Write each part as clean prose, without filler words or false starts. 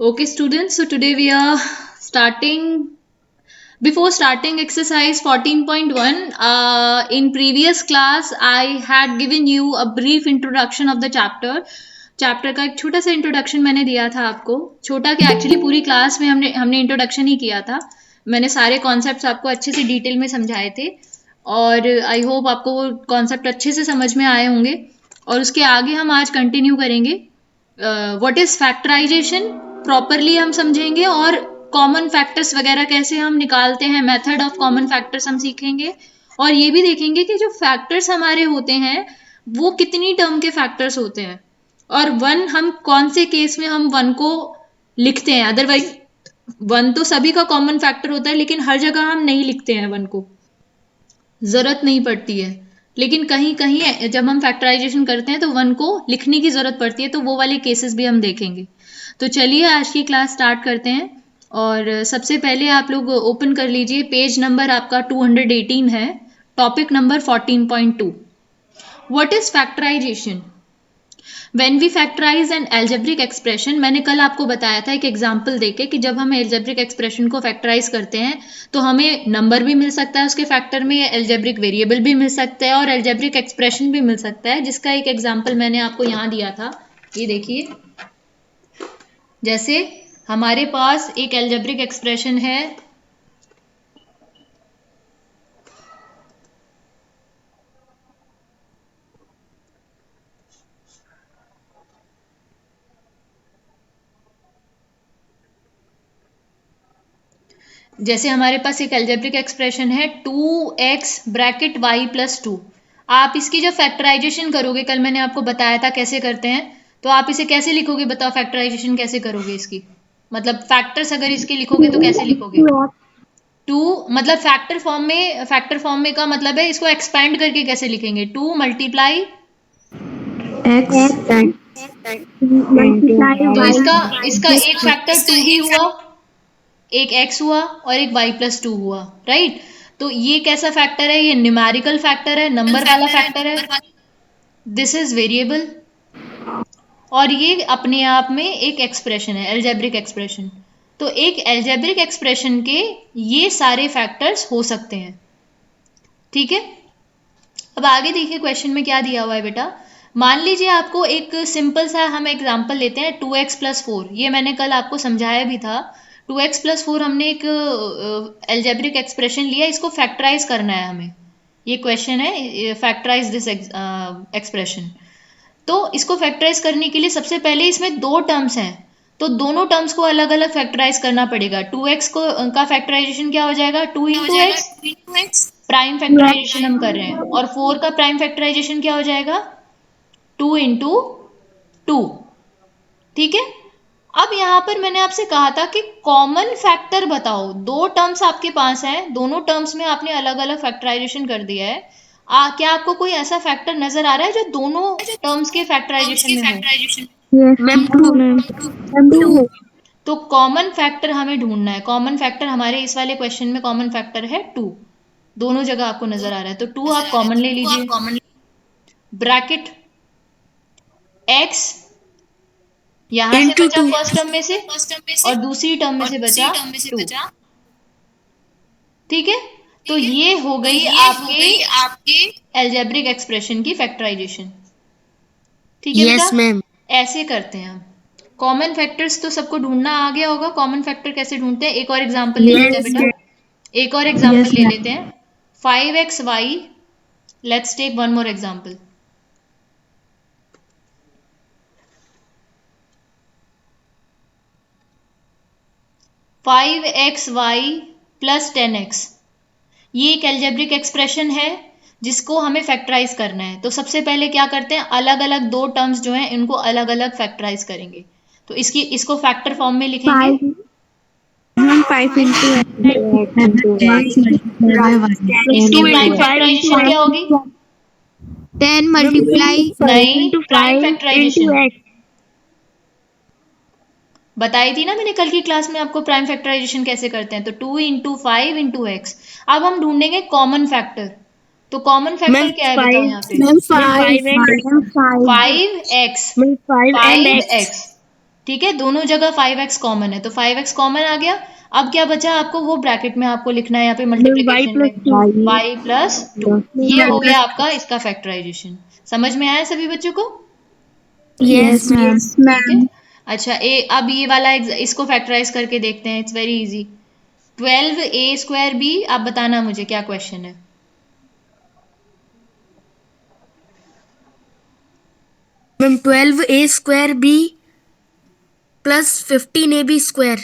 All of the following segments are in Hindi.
Okay, students, so today we are starting. Before starting exercise 14.1, in previous class, I had given you a brief introduction of the chapter. Chapter का एक छोटा सा इंट्रोडक्शन मैंने दिया था आपको. छोटा कि एक्चुअली पूरी क्लास में हमने इंट्रोडक्शन ही किया था. मैंने सारे कॉन्सेप्ट्स आपको अच्छे से डिटेल में समझाए थे और आई होप आपको वो कॉन्सेप्ट अच्छे से समझ में आए होंगे. और उसके आगे हम आज कंटिन्यू करेंगे. व्हाट इज फैक्टराइजेशन प्रॉपरली हम समझेंगे और कॉमन फैक्टर्स वगैरह कैसे हम निकालते हैं, मेथड ऑफ कॉमन फैक्टर्स हम सीखेंगे. और ये भी देखेंगे कि जो फैक्टर्स हमारे होते हैं वो कितनी टर्म के फैक्टर्स होते हैं और वन हम कौन से केस में हम वन को लिखते हैं. अदरवाइज वन तो सभी का कॉमन फैक्टर होता है लेकिन हर जगह हम नहीं लिखते हैं वन को, जरूरत नहीं पड़ती है. लेकिन कहीं कहीं जब हम फैक्टराइजेशन करते हैं तो वन को लिखने की जरूरत पड़ती है, तो वो वाले केसेस भी हम देखेंगे. तो चलिए आज की क्लास स्टार्ट करते हैं. और सबसे पहले आप लोग ओपन कर लीजिए, पेज नंबर आपका 218 है, topic number 14.2. What is factorisation? When we factorise an algebraic expression, मैंने कल आपको बताया था एक एग्जांपल देके कि जब हम एल्जेब्रिक एक्सप्रेशन को फैक्टराइज करते हैं तो हमें नंबर भी मिल सकता है उसके फैक्टर में, एल्जेब्रिक वेरिएबल भी मिल सकता है और एल्जेब्रिक एक्सप्रेशन भी मिल सकता है, जिसका एक एग्जांपल मैंने आपको यहाँ दिया था. ये देखिए, जैसे हमारे पास एक एल्जेब्रिक एक्सप्रेशन है जैसे हमारे पास एक एल्जेब्रिक एक्सप्रेशन है 2x ब्रैकेट y प्लस 2. आप इसकी जब फैक्टराइजेशन करोगे, कल मैंने आपको बताया था कैसे करते हैं, तो आप इसे कैसे लिखोगे बताओ? फैक्टराइजेशन कैसे करोगे इसकी? मतलब फैक्टर्स अगर इसके लिखोगे तो कैसे लिखोगे? 2 मतलब फैक्टर फॉर्म में का मतलब है इसको एक्सपैंड करके कैसे लिखेंगे? 2 मल्टीप्लाई x तो इसका एक फैक्टर 2 ही हुआ, एक x हुआ और एक y प्लस 2 हुआ, राइट? तो ये कैसा फैक्टर है? ये न्यूमेरिकल फैक्टर है, नंबर वाला फैक्टर है. दिस इज वेरिएबल और ये अपने आप में एक एक्सप्रेशन है, एल्जेब्रिक एक्सप्रेशन. तो एक एल्जेब्रिक एक्सप्रेशन के ये सारे फैक्टर्स हो सकते हैं. ठीक है, अब आगे देखिए क्वेश्चन में क्या दिया हुआ है बेटा. मान लीजिए आपको एक सिंपल सा हम एग्जांपल लेते हैं 2x प्लस 4. ये मैंने कल आपको समझाया भी था. 2x प्लस 4 हमने एक एल्जेब्रिक एक्सप्रेशन लिया, इसको फैक्टराइज करना है हमें. ये क्वेश्चन है, फैक्टराइज दिस एक्सप्रेशन. तो इसको फैक्टराइज करने के लिए सबसे पहले इसमें दो टर्म्स हैं, तो दोनों टर्म्स को अलग अलग फैक्टराइज करना पड़ेगा. 2x को का फैक्टराइजेशन क्या हो जाएगा? 2 इंटू एक्स, प्राइम फैक्टराइजेशन हम कर रहे हैं. और 4 का प्राइम फैक्टराइजेशन क्या हो जाएगा? 2 इंटू 2. ठीक है, अब यहां पर मैंने आपसे कहा था कि कॉमन फैक्टर बताओ. दो टर्म्स आपके पास हैं, दोनों टर्म्स में आपने अलग अलग फैक्टराइजेशन कर दिया है. क्या आपको कोई ऐसा फैक्टर नजर आ रहा है जो दोनों टर्म्स के फैक्टराइजेशन में हो? मैम 2 तो कॉमन फैक्टर हमें ढूंढना है. कॉमन फैक्टर हमारे इस वाले क्वेश्चन में कॉमन फैक्टर है 2. दोनों जगह आपको नजर आ रहा है तो 2 आप कॉमन ले लीजिए. ब्रैकेट x यहां से बचा फर्स्ट टर्म में से और दूसरी टर्म में से बचा 2. ठीक है, तो ये हो गई आपके एल्जेब्रिक एक्सप्रेशन की फैक्टराइजेशन. ठीक है यस बेटा, मैम. ऐसे करते हैं हम. कॉमन फैक्टर्स तो सबको ढूंढना आ गया होगा. कॉमन फैक्टर कैसे ढूंढते हैं, एक और एग्जांपल ले लेते हैं बेटा. एक और एग्जांपल ले लेते हैं. 5xy, let's take one more example. 5xy plus 10x, ये एक एल्जेब्रिक एक्सप्रेशन है जिसको हमें फैक्टराइज करना है. तो सबसे पहले क्या करते हैं, अलग अलग दो टर्म्स जो हैं इनको अलग अलग फैक्टराइज करेंगे. तो इसको फैक्टर फॉर्म में लिखेंगे. 5 into इसकी प्राइम फैक्टराइजेशन क्या होगी? 10 मल्टीप्लाई नहीं, प्राइम फैक्टराइजेशन बताई थी ना मैंने कल की क्लास में आपको प्राइम फैक्टराइजेशन कैसे करते हैं. तो 2 इंटू 5 इंटू एक्स. अब हम ढूंढेंगे कॉमन फैक्टर. तो कॉमन फैक्टर क्या है बताओ यहाँ पे? 5x, 5x. ठीक है, दोनों जगह 5x कॉमन है, तो 5x कॉमन आ गया। अब क्या बचा आपको, वो ब्रैकेट में आपको लिखना है यहाँ पे मैम y मल्टीप्लीकेशन प्लस में, टू y+2। ये हो गया आपका इसका फैक्टराइजेशन। समझ में आया सभी बच्चों को? Yes ma'am. ठीक है। अच्छा, अब ये वाला इसको फैक्टराइज करके देखते हैं, it's very easy. 12a² b, आप बताना मुझे क्या क्वेश्चन है। Ma'am 12a² b plus 15ab²।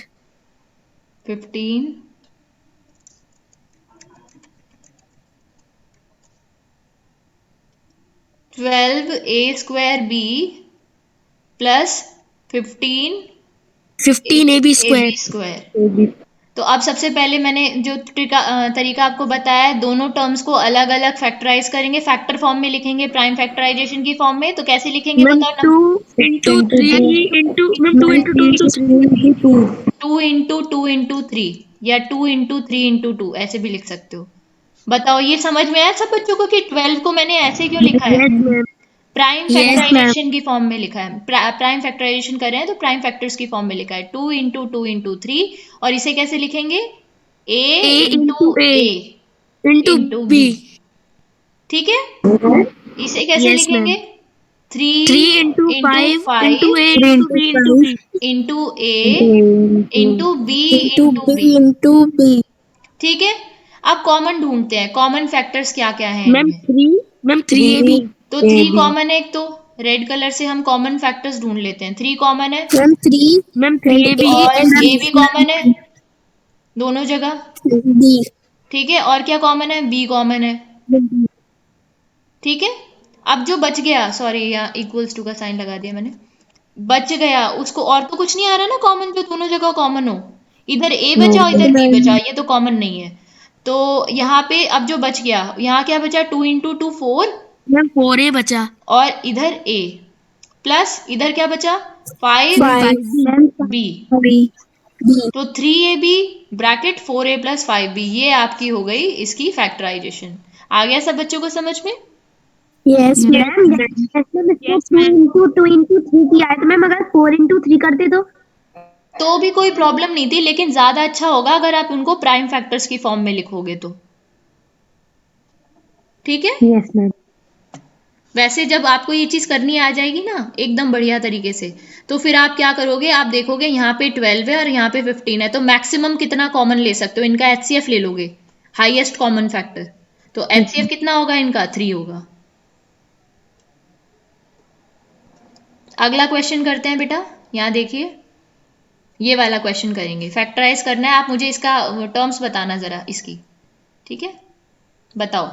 15 12a² b plus 15ab²। ab²। तो अब सबसे पहले मैंने जो तरीका आपको बताया है, दोनों टर्म्स को अलग अलग फैक्टराइज करेंगे, फैक्टर फॉर्म में लिखेंगे, प्राइम फैक्टराइजेशन की फॉर्म में। तो कैसे लिखेंगे मैम बताओ two number. Into three into ma'am 2 into 2 into 3। 2 into 2 into 3, या 2 इंटू 3 इंटू 2, ऐसे भी लिख सकते हो। बताओ, ये समझ में आया सब बच्चों को कि 12 को मैंने ऐसे क्यों लिखा है? Yes ma'am. Prime yes ma'am. Factorisation की फॉर्म में लिखा है। प्राइम फैक्टराइजेशन कर रहे हैं तो प्राइम फैक्टर्स की फॉर्म में लिखा है, 2 इंटू 2 इंटू 3। और इसे कैसे लिखेंगे, a a into into a A into into b। B. ठीक है, इसे कैसे यस मैम। लिखेंगे, 3 into 3 into 5 into five a into b into b into A into B into B. Into B. ठीक है। अब कॉमन ढूंढते हैं, कॉमन फैक्टर्स क्या क्या है मैम इनमें। 3 तो 3 कॉमन है, एक तो रेड कलर से हम कॉमन फैक्टर्स ढूंढ लेते हैं। 3 कॉमन है, मैम 3 मैम एंड 3ab ए और एंड ए भी कॉमन है दोनों जगह। बी। ठीक है, और क्या कॉमन है, बी कॉमन है। ठीक है। अब जो बच गया, सॉरी यहाँ इक्वल्स टू का साइन लगा दिया मैंने, बच गया उसको, और तो कुछ नहीं आ रहा ना कॉमन जो दोनों जगह कॉमन हो। इधर ए बचा और इधर बी बचा, ये तो कॉमन नहीं है। तो यहाँ पे अब जो बच गया, यहाँ क्या बचा, 2 इंटू 2 4, मैम 4a बचा। और इधर ए, प्लस इधर क्या बचा, 5 ma'am 5 5b। B. B. B. तो 3ab bracket 4a plus 5b, ये आपकी हो गई इसकी फैक्टराइजेशन। आ गया सब बच्चों को समझ में? Yes ma'am. यस जैसे बच्चे यस 2 मैम। इंटू 2 इंटू 3 किया है, तो मैम अगर 4 इंटू 3 करते तो भी कोई प्रॉब्लम नहीं थी, लेकिन ज्यादा अच्छा होगा अगर आप उनको प्राइम फैक्टर्स की फॉर्म में लिखोगे तो। ठीक है। Yes ma'am. वैसे जब आपको ये चीज करनी आ जाएगी ना एकदम बढ़िया तरीके से, तो फिर आप क्या करोगे, आप देखोगे यहाँ पे 12 है और यहाँ पे 15 है, तो मैक्सिमम कितना कॉमन ले सकते हो, इनका एचसीएफ ले लोगे, हाईएस्ट कॉमन फैक्टर। तो एचसीएफ कितना होगा इनका, 3 होगा। अगला क्वेश्चन करते हैं बेटा, यहाँ देखिए, ये वाला क्वेश्चन करेंगे, फैक्टराइज करना है। आप मुझे इसका टर्म्स बताना जरा इसकी। ठीक है, बताओ।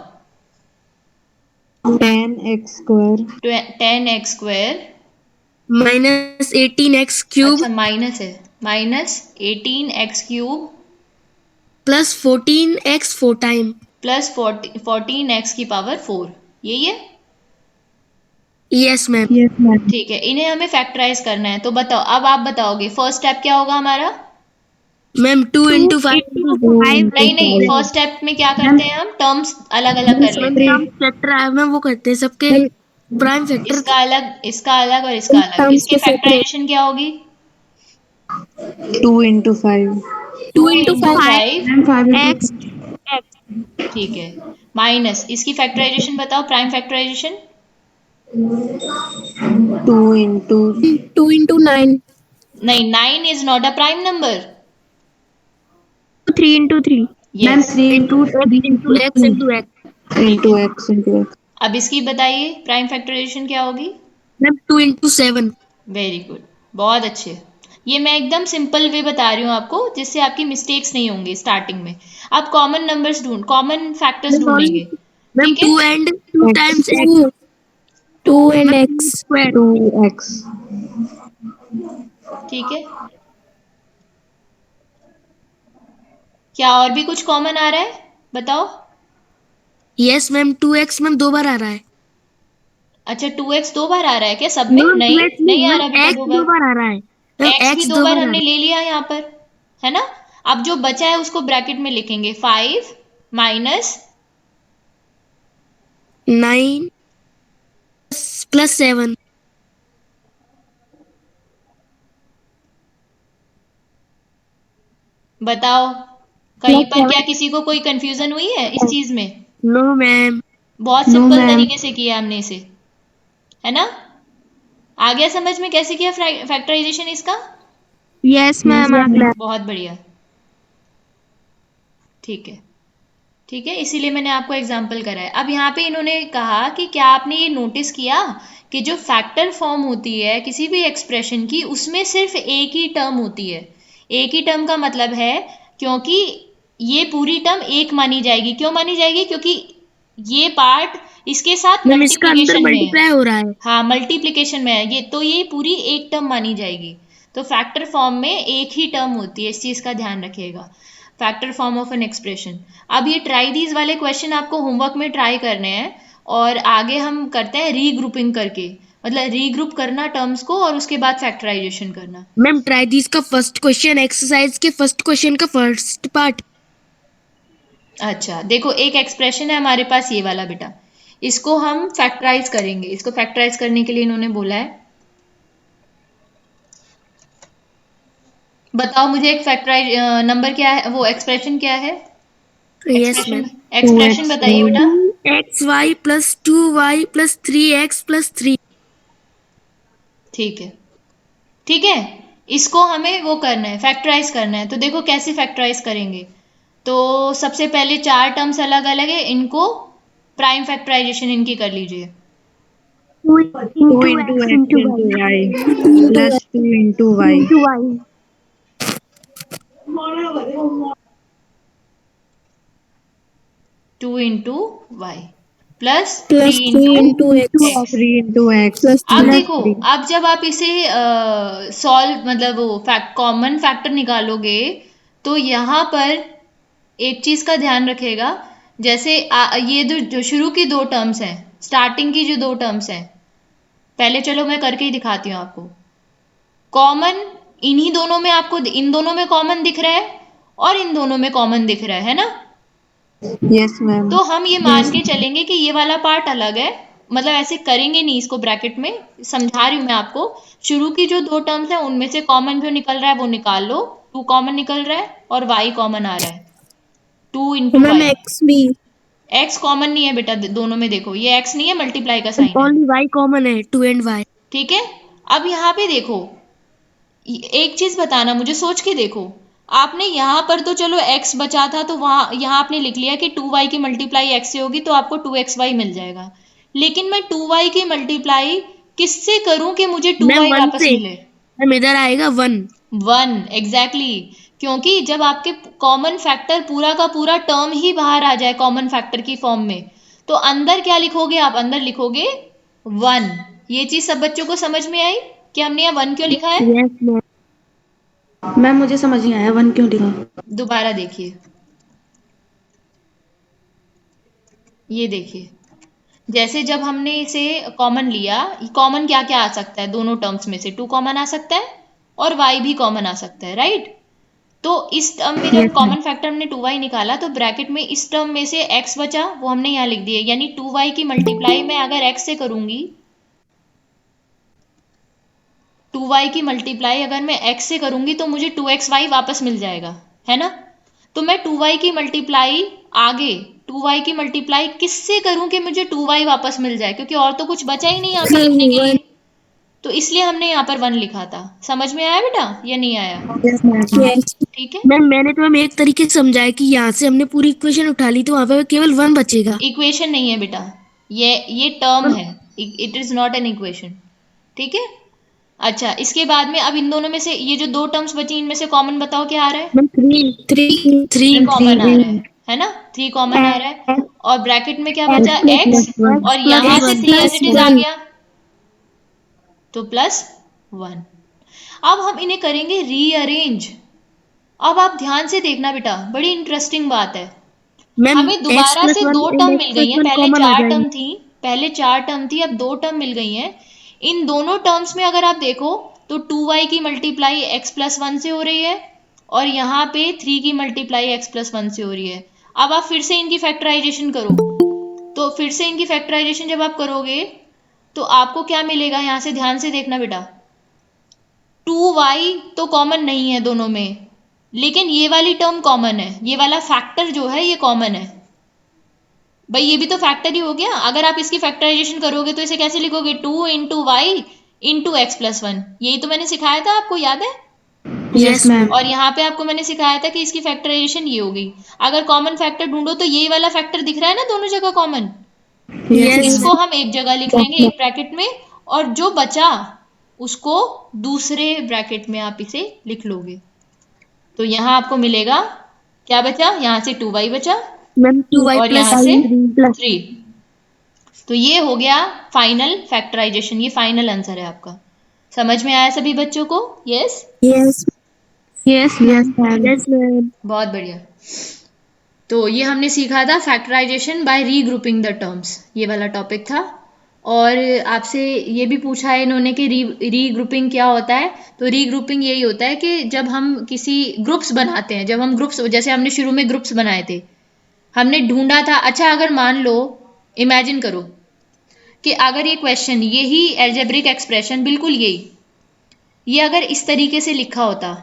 10x² 10x² -18x³ अच्छा माइनस है, -18x³ plus 14x 4 time. Plus 14x⁴ यही है। Yes ma'am. Yes ma'am. ठीक है, इन्हें हमें फैक्टराइज करना है। तो बताओ, अब आप बताओगे फर्स्ट स्टेप क्या होगा हमारा। मैम 2 2 इंटू 5 इंटू इंटू 5 नहीं नहीं, इंटू फर्स्ट स्टेप में क्या करते हैं, हम टर्म्स अलग अलग कर मैम लेते हैं। टर्म फैक्टर है मैम, वो करते हैं सबके प्राइम फैक्टर। इसका अलग और इसका अलग, टर्म्स इसकी के फैक्टर। फैक्टराइजेशन क्या होगी, 2 into 5 two 2 into into 5 five ma'am 5 X. ठीक है, माइनस इसकी फैक्टराइजेशन बताओ, प्राइम फैक्टराइजेशन। 2 इंटू 9 नहीं, 9 is not a prime number. 3 into 3 ma'am yes. 3 into x 3 into into x 2 into x. Into x। अब इसकी बताइए प्राइम फैक्टराइजेशन क्या होगी। Ma'am 2 into 7। वेरी गुड, बहुत अच्छे। ये मैं एकदम सिंपल वे बता रही हूँ आपको, जिससे आपकी मिस्टेक्स नहीं होंगी स्टार्टिंग में। आप कॉमन फैक्टर्स मैम ओनली ढूंढेंगे। मैम ठीक है, 2 and 2 times X. 2 two, 2 and ma'am x square. 2x। ठीक है। क्या और भी कुछ कॉमन आ रहा है, बताओ। यस मैम 2x मैम 2 बार आ रहा है। अच्छा, 2x 2 बार आ रहा है क्या सब में, नो मैम नहीं 2x नहीं नहीं आ मैम रहा बेटा एक्स दो दो बार बार आ रहा है। मैम एक्स भी एक्स दो दो बार बार आ हमने रहा ले लिया यहाँ पर, है ना। अब जो बचा है उसको ब्रैकेट में लिखेंगे, 5 माइनस है। 9 प्लस 7। बताओ, कहीं पर क्या किसी को कोई कंफ्यूजन हुई है इस चीज में? No ma'am. बहुत नो सिंपल मैम। तरीके से किया हमने इसे, है ना? आ गया समझ में कैसे किया फैक्टराइजेशन इसका? यस यस मैम, आ मैम। गया। बहुत बढ़िया। ठीक है, ठीक है, इसीलिए मैंने आपको एग्जाम्पल कराया। अब यहाँ पे इन्होंने कहा कि क्या आपने ये नोटिस किया कि जो फैक्टर फॉर्म होती है किसी भी एक्सप्रेशन की, उसमें सिर्फ एक ही टर्म होती है। एक ही टर्म का मतलब है, क्योंकि ये पूरी टर्म एक मानी जाएगी। क्यों मानी जाएगी? क्योंकि ये पार्ट इसके साथ मैम इसका अंदर मल्टीप्लिकेशन में है। मल्टीप्लाई हो रहा है। हाँ, मल्टीप्लिकेशन में है ये, तो ये पूरी एक टर्म मानी जाएगी। तो फैक्टर फॉर्म में एक ही टर्म होती है, इस चीज का ध्यान रखिएगा। Factor form of an expression. अब ये ट्राई दीज वाले क्वेश्चन आपको होमवर्क में ट्राई करने हैं, और आगे हम करते हैं रीग्रुपिंग करके, मतलब रीग्रुप करना टर्म्स को और उसके बाद फैक्टराइजेशन करना। मैम ट्राई दिस का फर्स्ट क्वेश्चन एक्सरसाइज के फर्स्ट क्वेश्चन का फर्स्ट पार्ट। अच्छा देखो, एक एक्सप्रेशन है हमारे पास ये वाला बेटा, इसको हम फैक्टराइज करेंगे। इसको फैक्टराइज करने के लिए इन्होंने बोला है, बताओ मुझे एक फैक्टराइज नंबर क्या है, वो एक्सप्रेशन क्या है? Yes expression, ma'am. Two expression X बताइए बेटा। 2xy plus 2y plus 3x plus 3। ठीक है, ठीक है, इसको हमें वो करना है, फैक्टराइज करना है। तो देखो कैसे फैक्टराइज करेंगे। तो सबसे पहले चार टर्म्स अलग अलग है, इनको प्राइम फैक्टराइजेशन इनकी कर लीजिए। 2 two into into x X into into y Y into plus x two into Y. into y। Two into Y plus three plus 3 into into x X. Three into X plus अब 3। प्लस देखो, थ्री। अब जब आप इसे सॉल्व, मतलब वो कॉमन फैक्टर निकालोगे, तो यहाँ पर एक चीज का ध्यान रखेगा। जैसे ये जो शुरू की दो टर्म्स हैं, स्टार्टिंग की जो दो टर्म्स हैं, पहले चलो मैं करके ही दिखाती हूँ आपको। कॉमन इन्हीं दोनों में, आपको इन दोनों में कॉमन दिख रहा है और इन दोनों में कॉमन दिख रहा है ना? Yes ma'am. तो हम ये मान के चलेंगे कि ये वाला पार्ट अलग है, मतलब ऐसे करेंगे नहीं इसको, ब्रैकेट में समझा रही हूँ मैं आपको। शुरू की जो दो टर्म्स हैं उनमें से कॉमन जो निकल रहा है वो निकाल लो। टू कॉमन निकल रहा है और वाई कॉमन आ रहा है, टू तो इंटू मैम वाई। x भी। एक्स कॉमन नहीं है बेटा, दोनों में देखो ये एक्स नहीं है, मल्टीप्लाई का साइन है। ओनली y कॉमन है, 2 and y। ठीक है, अब यहाँ पे देखो, एक चीज बताना मुझे, सोच के देखो। आपने यहाँ पर तो चलो x बचा था, तो वहां यहाँ आपने लिख लिया कि 2y की मल्टीप्लाई x से होगी, तो आपको 2xy मिल जाएगा। लेकिन मैं 2y की मल्टीप्लाई किससे करूं कि मुझे मैम 2y 1 वापस से। मिले? मैम इधर आएगा 1। 1, एग्जैक्टली। क्योंकि जब आपके कॉमन फैक्टर पूरा का पूरा टर्म ही बाहर आ जाए कॉमन फैक्टर की फॉर्म में, तो अंदर क्या लिखोगे आप? अंदर लिखोगे 1। ये चीज सब बच्चों को समझ में आई कि हमने यहाँ 1 क्यों लिखा है? Yes ma'am. मैम मुझे समझ नहीं आया 1 क्यों लिखा। दोबारा देखिए, ये देखिए, जैसे जब हमने इसे कॉमन लिया, कॉमन क्या क्या आ सकता है दोनों टर्म्स में से? 2 कॉमन आ सकता है और y भी कॉमन आ सकता है, राइट? तो इस टर्म में जब यस मैम। कॉमन फैक्टर हमने 2y निकाला, तो ब्रैकेट में इस टर्म में से x बचा, वो हमने यहाँ लिख दिया। यानी 2y की मल्टीप्लाई मैं अगर x से करूंगी, 2y की मल्टीप्लाई अगर मैं x से करूंगी, तो मुझे 2xy वापस मिल जाएगा, है ना? तो मैं 2y की मल्टीप्लाई आगे, 2y की मल्टीप्लाई किससे करूं कि मुझे 2y वापस मिल जाए? क्योंकि और तो कुछ बचा ही नहीं यहाँ पे लिखने के लिए। तो इसलिए हमने यहाँ पर 1 लिखा था। समझ में आया बेटा या नहीं आया? Yes ma'am. यस ठीक है, मैम, मैंने तो हम एक तरीके से समझाया कि यहाँ से हमने पूरी इक्वेशन उठा ली तो वहां पे केवल 1 बचेगा। इक्वेशन नहीं है बेटा, ये टर्म मैम है, it is not an equation. ठीक है, अच्छा इसके बाद में अब इन दोनों में से ये जो दो टर्म्स बची, इनमें से कॉमन बताओ क्या आ रहा है? मैम 3 3 थ्री 3 कॉमन आ रहा है ना? 3 कॉमन आ रहा है, और ब्रैकेट में क्या बचा? x, plus one. और प्लस यहां से 1 3 एज प्लस इट इज आ 1। गया, तो +1। अब हम इन्हें करेंगे रीअरेंज। अब आप ध्यान से देखना बेटा, बड़ी इंटरेस्टिंग बात है। मैम हमें x दोबारा प्लस से 1 दो एंड टर्म x मिल गई प्लस हैं, 1 पहले कॉमन आ चार टर्म जाएंगे। थी, पहले चार टर्म थी, अब दो टर्म मिल गई हैं। इन दोनों टर्म्स में अगर आप देखो, तो 2y की मल्टीप्लाई x प्लस 1 से हो रही है, और यहाँ पे 3 की मल्टीप्लाई x प्लस 1 से हो रही है। अब आप फिर से इनकी फैक्टराइजेशन करो, तो फिर से इनकी फैक्टराइजेशन जब आप करोगे, तो आपको क्या मिलेगा? यहाँ से ध्यान से देखना बेटा, 2y तो कॉमन नहीं है दोनों में, लेकिन ये वाली टर्म कॉमन है, ये वाला फैक्टर जो है ये कॉमन है। भाई ये भी तो फैक्टर ही हो गया। अगर आप इसकी फैक्टराइजेशन करोगे तो इसे कैसे लिखोगे, 2 × y × x+1। यही तो मैंने सिखाया था आपको, याद है? Yes ma'am. और यहाँ पे आपको मैंने सिखाया था कि इसकी फैक्टराइजेशन ये हो गई। अगर कॉमन फैक्टर ढूंढो तो यही वाला फैक्टर दिख रहा है ना दोनों जगह कॉमन, यस इसको हम एक जगह लिख लेंगे एक ब्रैकेट में, और जो बचा उसको दूसरे ब्रैकेट में आप इसे लिख लोगे। तो यहाँ आपको मिलेगा, क्या बचा, यहाँ से 2y बचा मैम 2y और प्लस यहाँ से 3। तो ये हो गया फाइनल फैक्टराइजेशन, ये फाइनल आंसर है आपका। समझ में आया सभी बच्चों को? Yes, yes yes ma'am. Yes ma'am. बहुत बढ़िया। तो ये हमने सीखा था factorisation by regrouping the terms, ये वाला टॉपिक था। और आपसे ये भी पूछा है इन्होंने कि रीग्रुपिंग क्या होता है। तो रीग्रुपिंग यही होता है कि जब हम किसी ग्रुप्स बनाते हैं, जब हम ग्रुप्स, जैसे हमने शुरू में ग्रुप्स बनाए थे, हमने ढूंढा था। अच्छा अगर मान लो, इमेजिन करो कि अगर ये क्वेश्चन, यही एल्जेब्रिक एक्सप्रेशन, बिल्कुल यही, ये अगर इस तरीके से लिखा होता,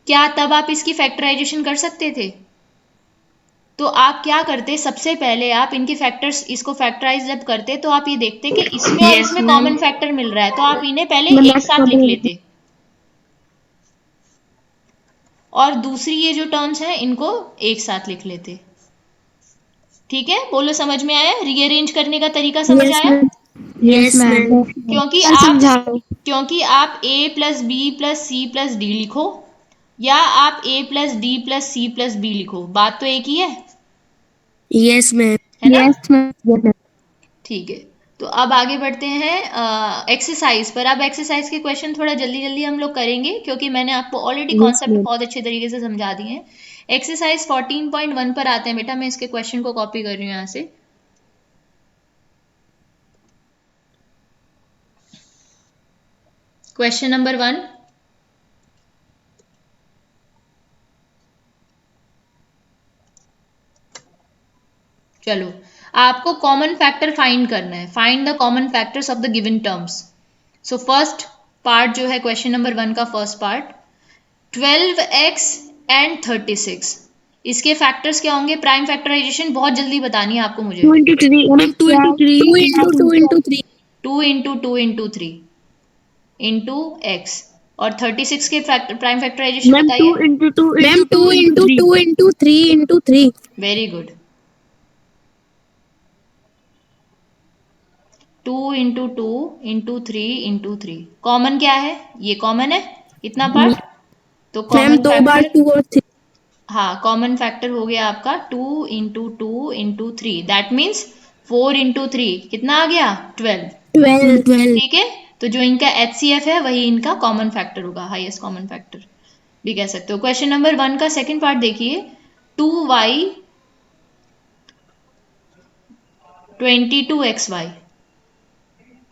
क्या तब आप इसकी फैक्टराइजेशन कर सकते थे? तो आप क्या करते, सबसे पहले आप इनके फैक्टर्स, इसको फैक्टराइज जब करते तो आप ये देखते कि इसमें और यस इसमें मैम। कॉमन फैक्टर मिल रहा है, तो आप इन्हें पहले मैं एक नेक्स्ट साथ लिख पढ़ूंगी। लेते, और दूसरी ये जो टर्म्स हैं इनको एक साथ लिख लेते। ठीक है, बोलो समझ में आया? रीअरेंज करने का तरीका समझ यस आया? Ma'am. Yes yes ma'am. Ma'am. क्योंकि कल आप समझाओ। क्योंकि आप a plus B plus C plus D लिखो, या आप a plus D plus C plus B लिखो, बात तो एक ही यस मैम। है ना? Yes ma'am. ठीक है। तो अब आगे बढ़ते हैं एक्सरसाइज पर। अब एक्सरसाइज के क्वेश्चन थोड़ा जल्दी जल्दी हम लोग करेंगे, क्योंकि मैंने आपको ऑलरेडी यस कॉन्सेप्ट मैम। बहुत अच्छे तरीके से समझा दिए हैं। एक्सरसाइज 14.1 पर आते हैं बेटा। मैं इसके क्वेश्चन को कॉपी कर रही हूँ यहाँ से। क्वेश्चन नंबर 1, चलो आपको कॉमन फैक्टर फाइंड करना है। Find the common factors of the given terms. So first part जो है क्वेश्चन नंबर 1 का फर्स्ट पार्ट, 12x एंड 36, इसके फैक्टर्स क्या होंगे? प्राइम फैक्टराइजेशन बहुत जल्दी बतानी है आपको मुझे। 2 into 3 ma'am 2 into 3 2 into 2 into 3 2 into 2 into 3 into x, और 36 के प्राइम फैक्टराइजेशन मैम 2 बताइए। into 2 ma'am 2 into 2 into 3 into 3 very good. 2 into 2 into 3 into 3, common क्या है? ये कॉमन है इतना पार्ट, तो मैम कॉमन 2 बार फैक्टर, 2 और 3 हाँ कॉमन फैक्टर हो गया आपका 2 into 2 into 3, that means 4 into 3 कितना आ गया? 12। 12 ठीक है, तो जो इनका HCF है वही इनका कॉमन फैक्टर होगा, हाईएस्ट कॉमन फैक्टर भी कह सकते हो। क्वेश्चन नंबर 1 का सेकंड पार्ट देखिए, 2y 22xy,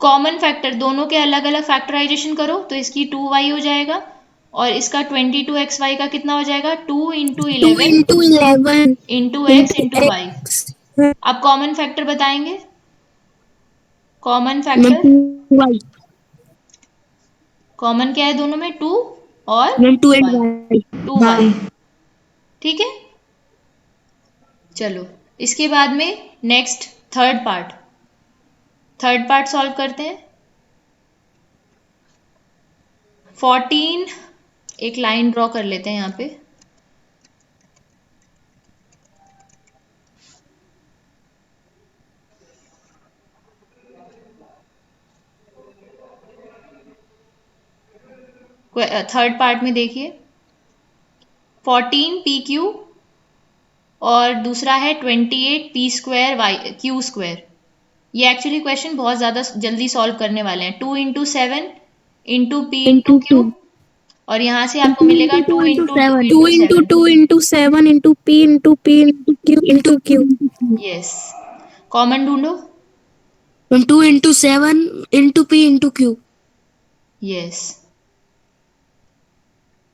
कॉमन फैक्टर, दोनों के अलग अलग फैक्टराइजेशन करो तो इसकी 2y हो जाएगा, और इसका 22xy का कितना हो जाएगा? 2 into 2 11 into 11 into X into into Y. x अब कॉमन फैक्टर बताएंगे। Common ma'am factor, 2y common क्या है दोनों में? 2 और ma'am 2 and y, y 2y। By. ठीक है, चलो इसके बाद में नेक्स्ट थर्ड पार्ट सॉल्व करते हैं। 14, एक लाइन ड्रॉ कर लेते हैं यहाँ पे। थर्ड पार्ट में देखिए, 14 PQ और दूसरा है 28 P² ये एक्चुअली क्वेश्चन बहुत ज़्यादा जल्दी सॉल्व करने वाले हैं। 2 into 7 into P into into Q, 2 और यहाँ से आपको 2 मिलेगा into 2 2 into into 2 7 2 into into 7। 2 into 7 into p into p into q into q yes, common ढूंढो। Ma'am 2 into 7 into p into q yes,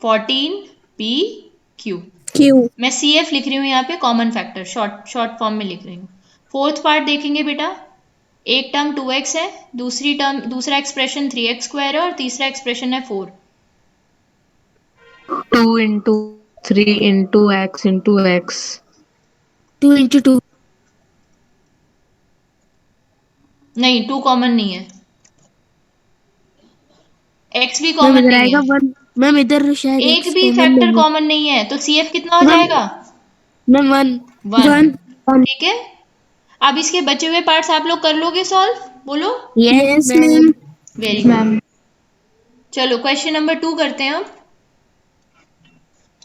14 PQ। q मैं CF लिख रही हूँ यहाँ पे, common factor short short form में लिख रही हूँ। फोर्थ पार्ट देखेंगे बेटा, एक टर्म 2x है, दूसरा एक्सप्रेशन 3x² है और तीसरा एक्सप्रेशन है 4। 2 into 3 into x into x. 2 into 2. नहीं, 2 कॉमन नहीं है, x भी मैम कॉमन इधर नहीं आएगा है, 1। मैम इधर शायद एक x भी कॉमन फैक्टर नहीं है। कॉमन नहीं है, तो CF कितना हो मैम जाएगा? मैम 1 1। 1 1। ठीक है, अब इसके बचे हुए पार्ट्स आप लोग कर लोगे सॉल्व? बोलो। Yes ma'am. Ma'am. Very good. Ma'am चलो क्वेश्चन नंबर 2 करते हैं हम।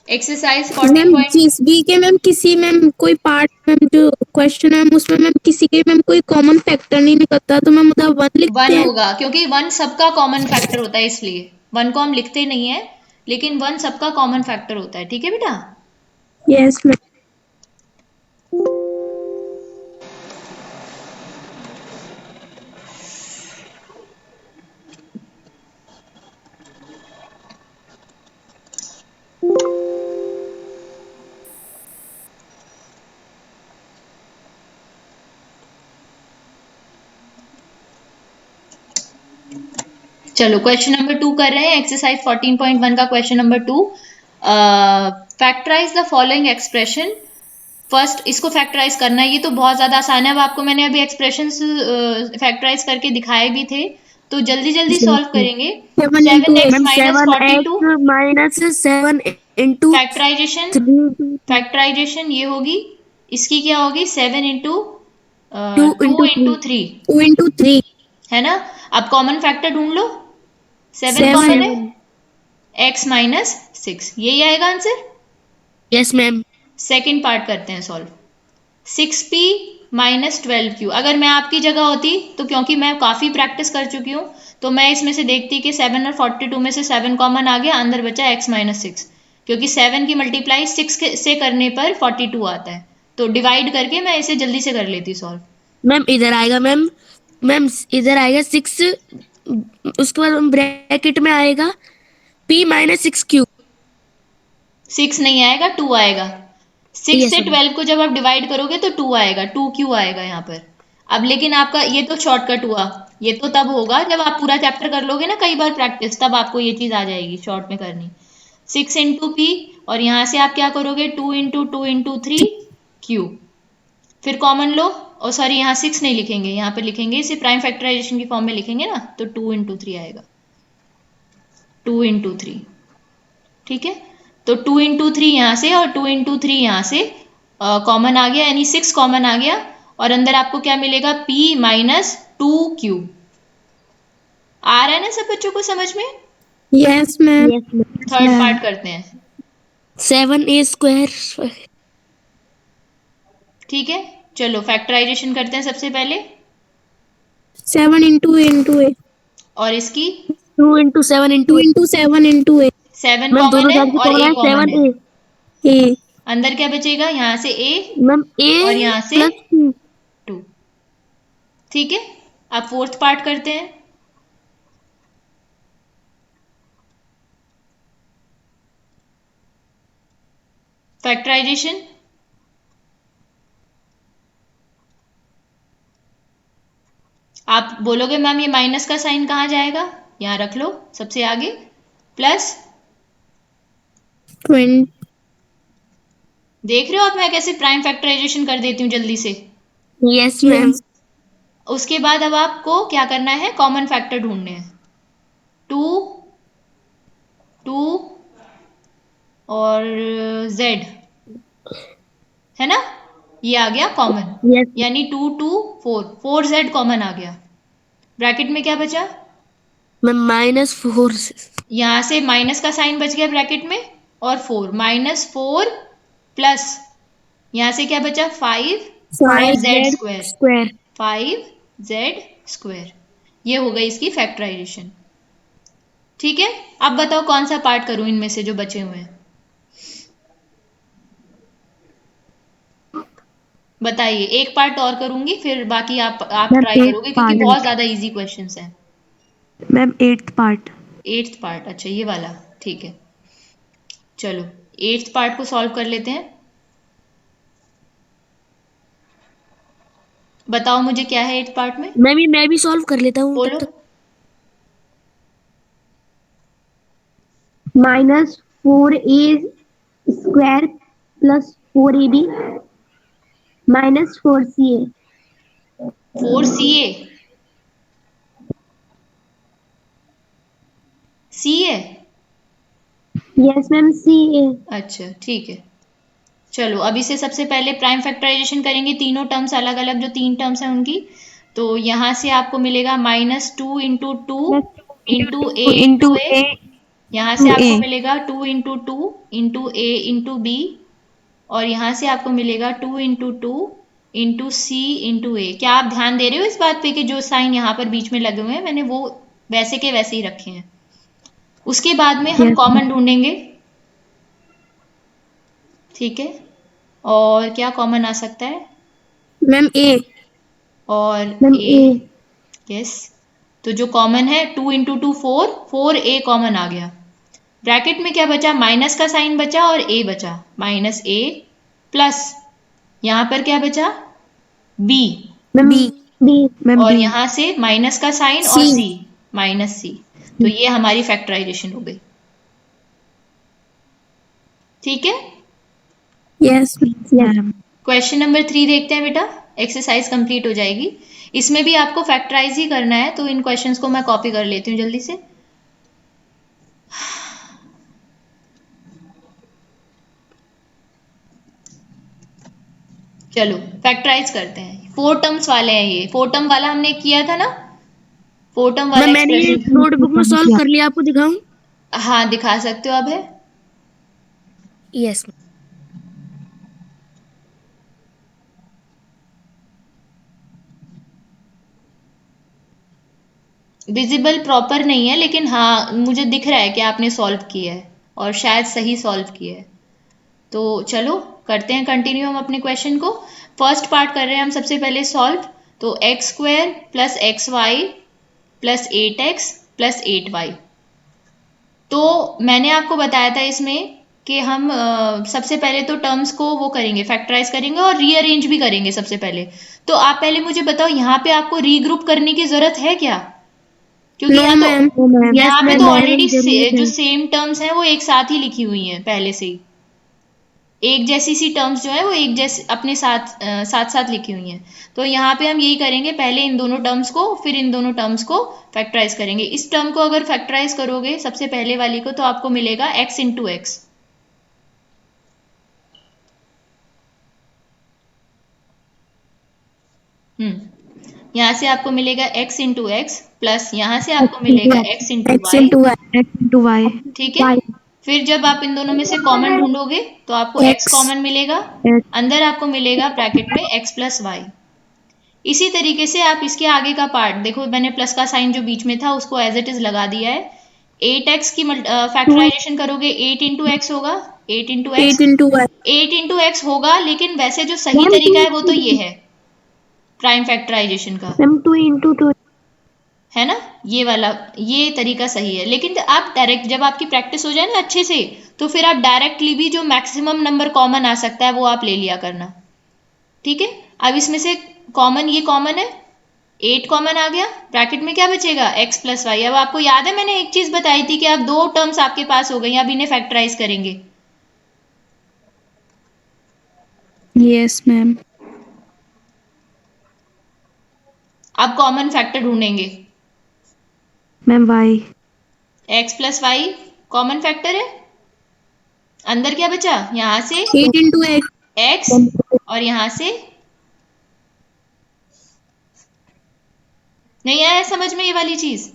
एक्सरसाइज मैम 14 जिस बी के मैम किसी मैम कोई पार्ट मैम जो क्वेश्चन है उसमें मैम किसी के मैम कोई कॉमन फैक्टर नहीं निकलता तो मैम उधर 1 लिखते 1 हैं। होगा, क्योंकि 1 सबका कॉमन फैक्टर होता है, इसलिए 1 को हम लिखते नहीं है, लेकिन 1 सबका कॉमन फैक्टर होता है। ठीक है बेटा। Yes ma'am. चलो क्वेश्चन नंबर 2 कर रहे हैं, एक्सरसाइज 14.1 का question number 2। Factorise the following expression. First इसको फैक्टराइज करना है, ये तो बहुत ज्यादा आसान है। अब आपको मैंने अभी एक्सप्रेशंस फैक्टराइज करके दिखाए भी थे, तो जल्दी जल्दी सॉल्व करेंगे। 7 into 8 7x ma'am minus 7x 42। Minus 7 into factorisation 3 factorisation ये होगी, इसकी क्या होगी? 7 into 2 two into 3 into 3, 2 into 3 है ना? अब कॉमन फैक्टर ढूंढ लो। 7 कॉमन 7। है, x माइनस 6, यही आएगा answer. Yes ma'am. Second part करते हैं सॉल्व। 6p minus 12q। अगर मैं आपकी जगह होती, तो क्योंकि मैं काफ़ी प्रैक्टिस कर चुकी हूँ, तो मैं इसमें से देखती कि 7 और 42 में से 7 कॉमन आ गया, अंदर बचा x माइनस 6, क्योंकि 7 की मल्टीप्लाई 6 से करने पर 42 आता है, तो डिवाइड करके मैं इसे जल्दी से कर लेती सॉल्व। मैम इधर आएगा मैम मैम इधर आएगा 6 उसके बाद ब्रैकेट में आएगा p माइनस 6q। 6 नहीं आएगा, 2 आएगा। 6 यस से मैम। 12 को जब आप डिवाइड करोगे तो 2 आएगा, 2q आएगा यहाँ पर। अब लेकिन आपका ये तो शॉर्टकट हुआ, ये तो तब होगा जब आप पूरा चैप्टर कर लोगे ना कई बार प्रैक्टिस, तब आपको ये चीज आ जाएगी शॉर्ट में करनी। 6 इंटू पी, और यहाँ से आप क्या करोगे? 2 इंटू 3 q। फिर कॉमन लो, और सॉरी यहाँ 6 नहीं लिखेंगे, यहाँ पर लिखेंगे इसे प्राइम फैक्टराइजेशन की फॉर्म में लिखेंगे ना, तो 2 इंटू 3 आएगा, 2 इंटू 3। ठीक है, तो 2 इंटू 3 यहाँ से और 2 इंटू 3 यहाँ से कॉमन आ गया, यानी 6 कॉमन आ गया, और अंदर आपको क्या मिलेगा? p minus 2q। आ रहा है ना सब बच्चों को समझ में? Yes ma'am. Yes ma'am. Third part करते हैं। 7a² ठीक है, चलो फैक्टराइजेशन करते हैं सबसे पहले, 7 into a और इसकी 2 into 7 into 7 into a 7 ma'am common दोनों है साइड से और कॉमन a है कॉमन 7 है। a अंदर क्या बचेगा? यहाँ से a मैम a और यहाँ से प्लस 2। 2। ठीक है, अब फोर्थ पार्ट करते हैं। फैक्टराइजेशन, आप बोलोगे मैम ये माइनस का साइन कहाँ जाएगा? यहाँ रख लो सबसे आगे, प्लस। 20। देख रहे हो आप मैं कैसे प्राइम फैक्टराइजेशन कर देती हूँ जल्दी से। Yes ma'am. उसके बाद अब आपको क्या करना है? कॉमन फैक्टर ढूंढने हैं। 2 2 और z, है ना? ये आ गया कॉमन, यस यानी 2 2 4, 4z कॉमन आ गया। ब्रैकेट में क्या बचा? मैम -4। यहां से माइनस का साइन बच गया ब्रैकेट में, और 4 -4 प्लस यहां से क्या बचा? 5 और 5 z z square, square. 5z square. ये हो गई इसकी फैक्टराइजेशन। ठीक है, अब बताओ कौन सा पार्ट करूं इनमें से जो बचे हुए हैं? बताइए, एक पार्ट और करूंगी, फिर बाकी आप मैम ट्राई 8th करोगे, क्योंकि पार्ट। बहुत ज्यादा इजी क्वेश्चंस हैं। Ma'am 8th part. 8th part, अच्छा ये वाला, ठीक है। चलो 8th पार्ट को सॉल्व कर लेते हैं। बताओ मुझे क्या है 8th पार्ट में, मैं भी सॉल्व कर लेता हूँ तब बोलो। तक। -4a² + 4ab -4ca। 4 CA, सी है। Yes ma'am, ca। अच्छा ठीक है, चलो अब इसे सबसे पहले प्राइम फैक्टराइजेशन करेंगे, तीनों टर्म्स अलग अलग, जो 3 टर्म्स हैं उनकी। तो यहाँ से आपको मिलेगा -2 × 2 इंटू ए इंटू ए। यहाँ से आपको मिलेगा 2 × 2 इंटू ए इंटू बी। और यहाँ से आपको मिलेगा 2 × 2 इंटू सी इंटू ए। क्या आप ध्यान दे रहे हो इस बात पे कि जो साइन यहाँ पर बीच में लगे हुए हैं मैंने वो वैसे के वैसे ही रखे हैं। उसके बाद में हम कॉमन ढूंढेंगे, ठीक है। और क्या कॉमन आ सकता है? मैम ए। और मैम ए, a। यस। तो जो कॉमन है 2 × 2 4, 4a कॉमन आ गया। ब्रैकेट में क्या बचा? माइनस का साइन बचा और a बचा, -a प्लस यहाँ पर क्या बचा? b। Ma'am B. b। और यहाँ से माइनस का साइन और सी। c, -c। तो ये हमारी फैक्टराइजेशन हो गई, ठीक है। Yes ma'am. क्वेश्चन नंबर 3 देखते हैं बेटा, एक्सरसाइज कंप्लीट हो जाएगी। इसमें भी आपको फैक्टराइज ही करना है, तो इन क्वेश्चंस को मैं कॉपी कर लेती हूँ जल्दी से। चलो फैक्टराइज करते हैं। 4 टर्म्स वाले हैं ये, 4 टर्म वाला हमने किया था ना, 4 टर्म वाला मैम मैंने ये एक्सप्रेशन। नोटबुक में सॉल्व कर लिया, आपको दिखाऊं? हाँ दिखा सकते हो, अब है। यस। विजिबल प्रॉपर नहीं है, लेकिन हाँ मुझे दिख रहा है कि आपने सॉल्व किया है और शायद सही सॉल्व किया है। तो चलो करते हैं कंटिन्यू हम अपने क्वेश्चन को। फर्स्ट पार्ट कर रहे हैं हम सबसे पहले सॉल्व। तो x² + xy + 8x + 8y। तो मैंने आपको बताया था इसमें कि हम सबसे पहले तो टर्म्स को वो करेंगे, फैक्टराइज करेंगे और रीअरेंज भी करेंगे सबसे पहले। तो आप पहले मुझे बताओ यहाँ पे आपको रीग्रुप करने की जरूरत है क्या? क्योंकि नो मैम। यस यहाँ पे तो मैम। ऑलरेडी जो सेम टर्म्स हैं वो एक साथ ही लिखी हुई हैं पहले से ही। एक जैसी सी टर्म्स जो है वो एक जैसे अपने साथ साथ साथ लिखी हुई हैं। तो यहाँ पे हम यही करेंगे, पहले इन दोनों टर्म्स को फिर इन दोनों टर्म्स को फैक्टराइज करेंगे। इस टर्म को अगर फैक्टराइज करोगे सबसे पहले वाली को, तो आपको मिलेगा x × x। यहाँ से आपको मिलेगा x × x प्लस यहाँ से आपको मिलेगा x × x y, into y। ठीक है। फिर जब आप इन दोनों में से कॉमन ढूंढोगे तो आपको x एक्स। कॉमन मिलेगा, अंदर आपको मिलेगा ब्रैकेट में x + y। इसी तरीके से आप इसके आगे का पार्ट देखो, मैंने प्लस का साइन जो बीच में था उसको एज इट इज लगा दिया है। 8x की फैक्टराइजेशन करोगे 8 × x होगा, 8 × x, 8 इंटू वाई। 8 × x होगा। लेकिन वैसे जो सही मैम तरीका है वो तो ये है प्राइम फैक्टराइजेशन का, 2 × 2। है ना। ये वाला, ये तरीका सही है। लेकिन आप डायरेक्ट जब आपकी प्रैक्टिस हो जाए ना अच्छे से, तो फिर आप डायरेक्टली भी जो मैक्सिमम नंबर कॉमन आ सकता है वो आप ले लिया करना, ठीक है। अब इसमें से कॉमन, ये कॉमन है, 8 कॉमन आ गया, ब्रैकेट में क्या बचेगा x + y। अब आपको याद है मैंने एक चीज बताई थी कि अब 2 टर्म्स आपके पास हो गई, अब इन्हें फैक्टराइज करेंगे। Yes ma'am. अब कॉमन फैक्टर ढूंढेंगे। Ma'am y। x + y common factor है। अंदर क्या बचा? यहां से 8 इंटू एक्स। x और यहां से, नहीं आया समझ में ये वाली चीज?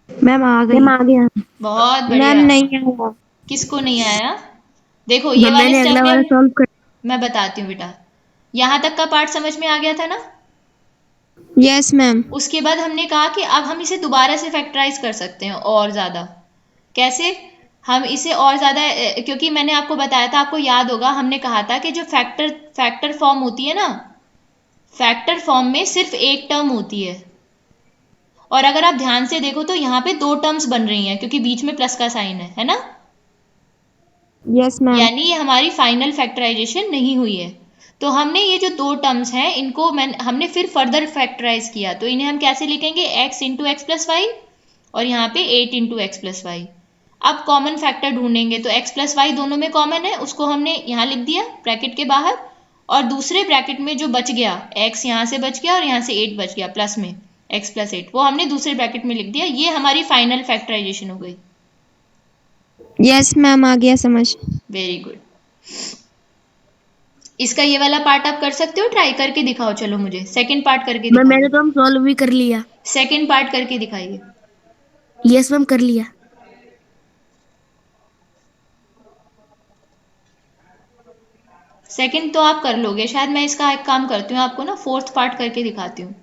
मैम आ गई। मैम आ गया। बहुत मैम बढ़िया। नहीं आया। किसको नहीं आया? देखो ये वाले मैंने स्टेप अगला में वाला सॉल्व कर। मैं बताती हूँ बेटा। यहां तक का पार्ट समझ में आ गया था ना। Yes ma'am. उसके बाद हमने कहा कि अब हम इसे दोबारा से फैक्टराइज कर सकते हैं और ज़्यादा। कैसे? हम इसे और ज़्यादा, क्योंकि मैंने आपको बताया था, आपको याद होगा हमने कहा था कि जो फैक्टर फैक्टर फॉर्म होती है ना, फैक्टर फॉर्म में सिर्फ एक टर्म होती है। और अगर आप ध्यान से देखो तो यहाँ पे 2 टर्म्स बन रही हैं क्योंकि बीच में प्लस का साइन है ना। Yes ma'am. यानी ये हमारी फाइनल फैक्टराइजेशन नहीं हुई है। तो हमने ये जो दो टर्म्स हैं इनको हमने फिर फर्दर फैक्टराइज किया, तो इन्हें हम कैसे लिखेंगे, x into X plus Y और यहाँ पे 8 इंटू एक्स प्लस वाई। अब कॉमन फैक्टर ढूंढेंगे, तो x प्लस वाई दोनों में कॉमन है, उसको हमने यहाँ लिख दिया ब्रैकेट के बाहर, और दूसरे ब्रैकेट में जो बच गया x यहाँ से बच गया और यहाँ से 8 बच गया प्लस में x प्लस 8, वो हमने दूसरे ब्रैकेट में लिख दिया। ये हमारी फाइनल फैक्टराइजेशन हो गई। यस मैम, आ गया समझ। Very good. इसका ये वाला पार्ट आप कर सकते हो, ट्राई करके दिखाओ। चलो मुझे सेकंड पार्ट करके मैम मैंने दिखाइए। तो हम सॉल्व भी कर लिया। सेकंड पार्ट करके दिखाइए। यस मैम, कर लिया। सेकंड तो आप कर लोगे शायद, मैं इसका एक काम करती हूँ, आपको ना फोर्थ पार्ट करके दिखाती हूँ।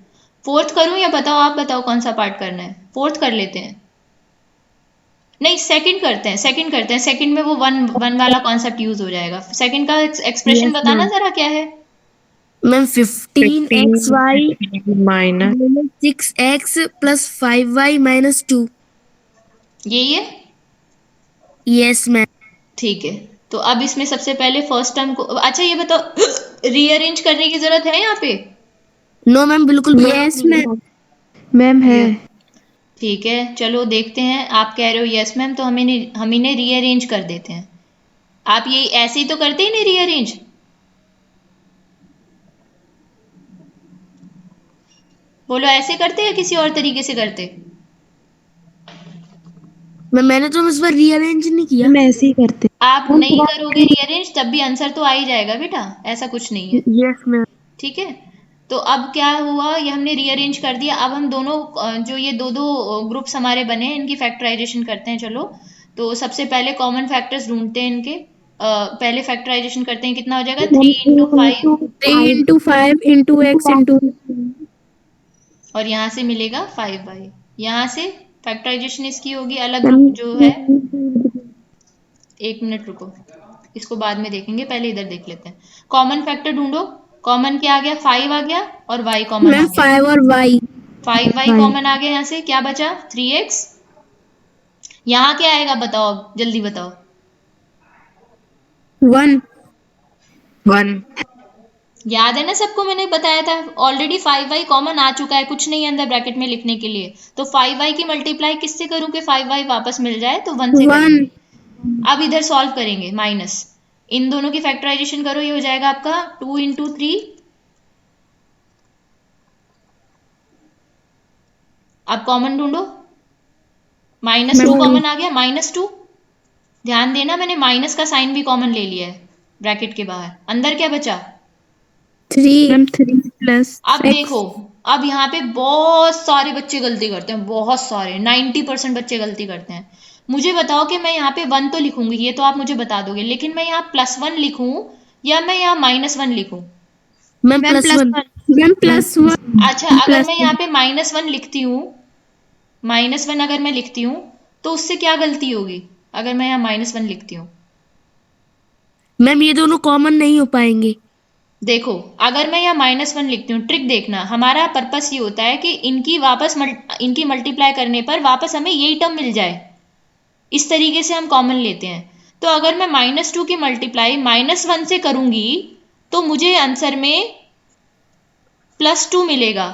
फोर्थ करूँ या बताओ, आप बताओ कौन सा पार्ट करना है। फोर्थ कर लेते हैं, नहीं सेकंड करते हैं, सेकंड करते हैं। सेकंड में वो वन वन वाला कॉन्सेप्ट यूज हो जाएगा। सेकंड का एक्सप्रेशन यस बताना मैम। जरा क्या है। Ma'am 15xy minus -6x + 5y - 2। यही है। Yes ma'am. ठीक है, तो अब इसमें सबसे पहले फर्स्ट टर्म को, अच्छा ये बताओ रीअरेंज करने की जरूरत है यहाँ पे। नो मैम, बिल्कुल भी नहीं। मैम है। ठीक है, चलो देखते हैं। आप कह रहे हो यस मैम, तो हम इन्हें रीअरेंज कर देते हैं। आप ये ऐसे ही तो करते ही नहीं रीअरेंज। बोलो, ऐसे करते या किसी और तरीके से करते। मैंने तो इस बार रीअरेंज नहीं किया। मैम ऐसे ही करते। आप नहीं करोगे रीअरेंज तब भी आंसर तो आ ही जाएगा बेटा, ऐसा कुछ नहीं है। Yes ma'am. ठीक है, तो अब क्या हुआ, ये हमने रीअरेंज कर दिया। अब हम दोनों जो ये दो दो ग्रुप्स हमारे बने हैं इनकी फैक्टराइजेशन करते हैं। चलो, तो सबसे पहले कॉमन फैक्टर्स ढूंढते हैं इनके। पहले फैक्टराइजेशन करते हैं, कितना हो जाएगा 3 × 5 3 × 5 × x × और यहाँ से मिलेगा 5y। यहाँ से फैक्टराइजेशन इसकी होगी अलग ग्रुप जो है। एक मिनट रुको, इसको बाद में देखेंगे, पहले इधर देख लेते हैं। कॉमन फैक्टर ढूंढो। कॉमन क्या आ गया, 5 आ गया और y कॉमन आ मैम गया। 5 और y 5y कॉमन आ गया, यहाँ से क्या बचा 3x। यहाँ क्या आएगा बताओ, अब जल्दी बताओ। 1। 1 याद है ना सबको, मैंने बताया था ऑलरेडी 5y कॉमन आ चुका है, कुछ नहीं है अंदर ब्रैकेट में लिखने के लिए। तो 5y की मल्टीप्लाई किससे करूं कि 5y वापस मिल जाए, तो 1 से करेंगे। अब इधर सॉल्व करेंगे, माइनस इन दोनों की फैक्टराइजेशन करो, ये हो जाएगा आपका 2 × 3। अब कॉमन ढूंढो, -2 कॉमन आ गया, -2। ध्यान देना, मैंने माइनस का साइन भी कॉमन ले लिया है ब्रैकेट के बाहर। अंदर क्या बचा 3। मैम 3 + अब देखो, अब यहाँ पे बहुत सारे बच्चे गलती करते हैं, बहुत सारे 90% बच्चे गलती करते हैं। मुझे बताओ कि मैं यहाँ पे 1 तो लिखूंगी, ये तो आप मुझे बता दोगे, लेकिन मैं यहाँ +1 लिखूं या मैं यहाँ -1 लिखूं। मैम +1। मैम +1। अच्छा, अगर मैं यहाँ पे -1 लिखती हूँ, -1 अगर मैं लिखती हूँ तो उससे क्या गलती होगी अगर मैं यहाँ -1 लिखती हूँ। मैम ये दोनों कॉमन नहीं हो पाएंगे। देखो, अगर मैं यहाँ -1 लिखती हूँ, ट्रिक देखना, हमारा पर्पस ये होता है कि इनकी मल्टीप्लाई करने पर वापस हमें यही टर्म मिल जाए, इस तरीके से हम कॉमन लेते हैं। तो अगर मैं -2 की मल्टीप्लाई -1 से करूंगी तो मुझे आंसर में +2 मिलेगा,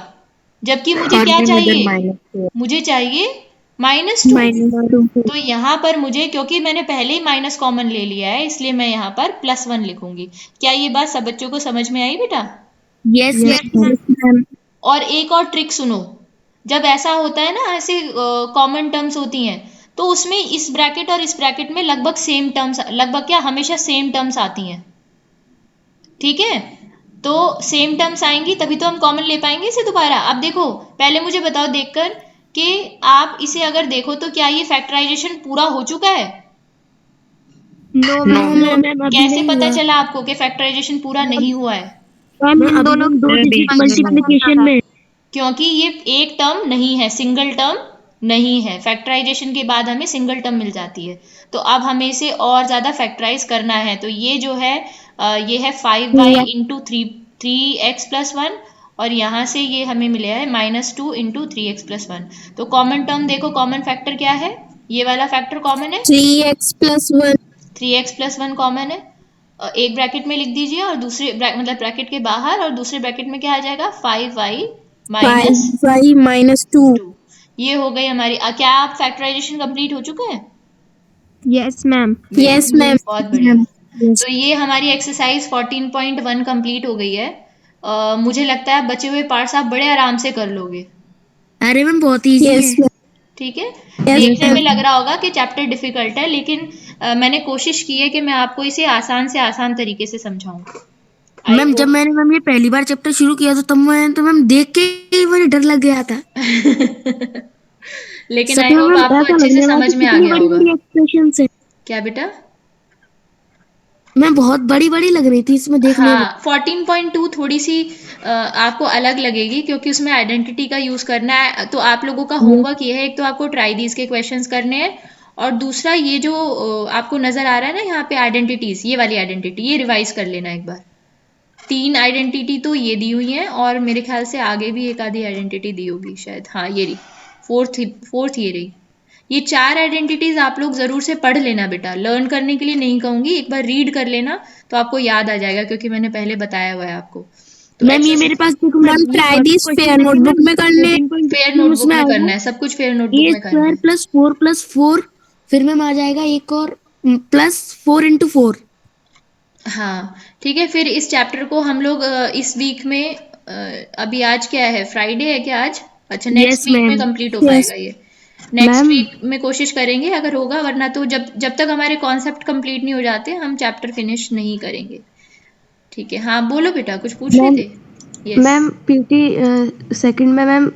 जबकि मुझे क्या चाहिए, मुझे चाहिए -2। तो यहाँ पर मुझे, क्योंकि मैंने पहले ही माइनस कॉमन ले लिया है, इसलिए मैं यहाँ पर +1 लिखूंगी। क्या ये बात सब बच्चों को समझ में आई बेटा। Yes ma'am. और एक और ट्रिक सुनो, जब ऐसा होता है ना, ऐसे कॉमन टर्म्स होती हैं, तो उसमें इस ब्रैकेट और इस ब्रैकेट में लगभग सेम टर्म्स, लगभग क्या, हमेशा सेम टर्म्स आती हैं। ठीक है, तो सेम टर्म्स आएंगी तभी तो हम कॉमन ले पाएंगे इसे दोबारा। अब देखो, पहले मुझे बताओ देखकर कि आप इसे अगर देखो तो क्या ये फैक्टराइजेशन पूरा हो चुका है। नो मैम, कैसे पता चला आपको कि फैक्टराइजेशन पूरा नहीं हुआ है। इन दोनों दो डिजिट मल्टीप्लिकेशन में। क्योंकि ये एक टर्म नहीं है, सिंगल टर्म नहीं है। फैक्टराइजेशन के बाद हमें सिंगल टर्म मिल जाती है। तो अब हमें इसे और ज़्यादा फैक्टराइज करना है, तो ये जो है ये है 5y × 3x + 1, और यहाँ से ये हमें मिला है -2 × 3x + 1। तो कॉमन टर्म देखो, कॉमन फैक्टर क्या है, ये वाला फैक्टर कॉमन है, 3x + 1। 3x + 1 कॉमन है। एक ब्रैकेट में लिख दीजिए और दूसरे मतलब ब्रैकेट के बाहर, और दूसरे ब्रैकेट में क्या आ जाएगा 5y माइनस 5y-2 2। ये हो गई हमारी। क्या आप फैक्टराइजेशन कंप्लीट हो चुके हैं? Yes ma'am. Yes ma'am. बहुत बढ़िया। तो ये हमारी एक्सरसाइज 14.1 कंप्लीट हो गई है। मुझे लगता है बचे हुए पार्ट्स आप बड़े आराम से कर लोगे। अरे मैम बहुत इजी है। ठीक है। देखने में लग रहा होगा कि चैप्टर डिफिकल्ट है, लेकिन मैंने कोशिश की है कि मैं आपको इसे आसान से आसान तरीके से समझाऊं। मैम जब मैंने मैम ये पहली बार चैप्टर शुरू किया था तब मैं तो मैम देख के ही मुझे डर लग गया था। लेकिन सच आई में होप मैम आपको ऐसा अच्छे से लगने लगा समझ कि में आ कितनी गया बड़ी होगा। बड़ी एक्सप्रेशन है। क्या बेटा? मैं बहुत बड़ी बड़ी लग रही थी इसमें देखने में। हाँ, 14.2 थोड़ी सी आपको अलग लगेगी क्योंकि उसमें आइडेंटिटी का यूज करना है। तो आप लोगों का होमवर्क ये है, एक तो आपको ट्राई दीज के क्वेश्चंस करने हैं, और दूसरा ये जो आपको नजर आ रहा है ना यहाँ पे आइडेंटिटीज, ये वाली आइडेंटिटी ये रिवाइज कर लेना एक बार। 3 आइडेंटिटी तो ये दी हुई हैं, और मेरे ख्याल से आगे भी एक आधी आइडेंटिटी दी होगी शायद। हाँ ये रही, फोर्थ ये रही। ये 4 आइडेंटिटीज आप लोग जरूर से पढ़ लेना बेटा। लर्न करने के लिए नहीं कहूंगी, एक बार रीड कर लेना तो आपको याद आ जाएगा, क्योंकि मैंने पहले बताया हुआ है आपको। तो मैम ये मेरे पास देखो ma'am try this fair notebook में करने फेयर नोटबुक उसमें में करना आएगा है, सब कुछ फेयर नोटबुक ए में करना स्क्वायर है। प्लस 4 फिर मैम आ जाएगा एक और प्लस 4 into 4। हाँ ठीक है। फिर इस चैप्टर को हम लोग इस वीक में अभी आज क्या है, फ्राइडे है क्या आज? अच्छा, नेक्स्ट यस वीक में मैम। कंप्लीट हो यस पाएगा ये। नेक्स्ट मैम वीक में कोशिश करेंगे अगर होगा, वरना तो जब जब तक हमारे कॉन्सेप्ट कंप्लीट नहीं हो जाते हम चैप्टर फिनिश नहीं करेंगे। ठीक है। हाँ बोलो बेटा, कुछ पूछ रहे मैम थे? यस। मैम पीटी सेकंड में मैम